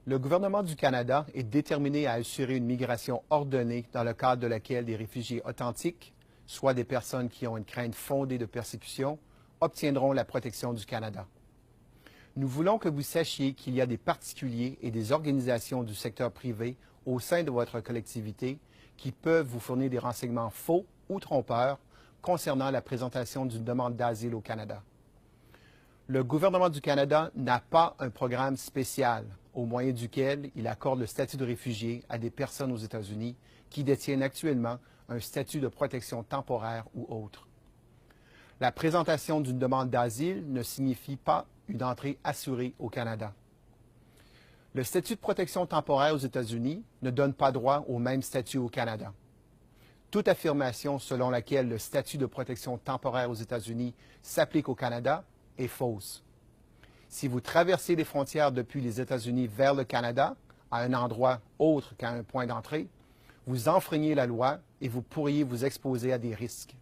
Le gouvernement du Canada est déterminé à assurer une migration ordonnée dans le cadre de laquelle des réfugiés authentiques, soit des personnes qui ont une crainte fondée de persécution, obtiendront la protection du Canada. Nous voulons que vous sachiez qu'il y a des particuliers et des organisations du secteur privé au sein de votre collectivité qui peuvent vous fournir des renseignements faux ou trompeurs concernant la présentation d'une demande d'asile au Canada. Le gouvernement du Canada n'a pas un programme spécial au moyen duquel il accorde le statut de réfugié à des personnes aux États-Unis qui détiennent actuellement un statut de protection temporaire ou autre. La présentation d'une demande d'asile ne signifie pas une entrée assurée au Canada. Le statut de protection temporaire aux États-Unis ne donne pas droit au même statut au Canada. Toute affirmation selon laquelle le statut de protection temporaire aux États-Unis s'applique au Canada est fausse. Si vous traversez les frontières depuis les États-Unis vers le Canada, à un endroit autre qu'à un point d'entrée, vous enfreignez la loi et vous pourriez vous exposer à des risques.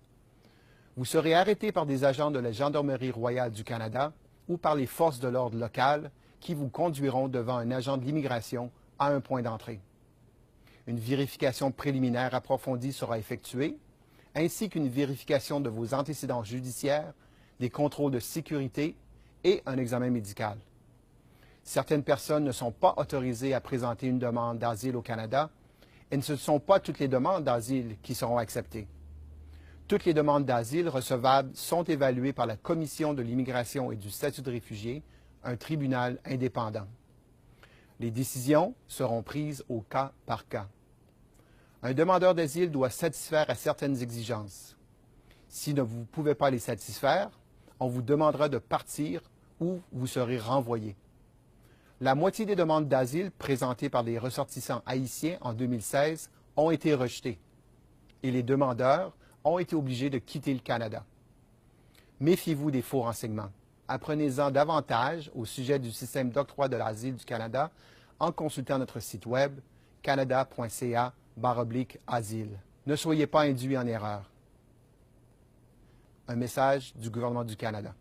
Vous serez arrêté par des agents de la Gendarmerie royale du Canada ou par les forces de l'ordre locales qui vous conduiront devant un agent de l'immigration à un point d'entrée. Une vérification préliminaire approfondie sera effectuée, ainsi qu'une vérification de vos antécédents judiciaires, des contrôles de sécurité et un examen médical. Certaines personnes ne sont pas autorisées à présenter une demande d'asile au Canada et ce ne sont pas toutes les demandes d'asile qui seront acceptées. Toutes les demandes d'asile recevables sont évaluées par la Commission de l'immigration et du statut de réfugié, un tribunal indépendant. Les décisions seront prises au cas par cas. Un demandeur d'asile doit satisfaire à certaines exigences. Si vous ne pouvez pas les satisfaire, on vous demandera de partir ou vous serez renvoyé. La moitié des demandes d'asile présentées par des ressortissants haïtiens en 2016 ont été rejetées et les demandeurs ont été obligés de quitter le Canada. Méfiez-vous des faux renseignements. Apprenez-en davantage au sujet du système d'octroi de l'asile du Canada en consultant notre site web canada.ca/asile. Ne soyez pas induits en erreur. Un message du gouvernement du Canada.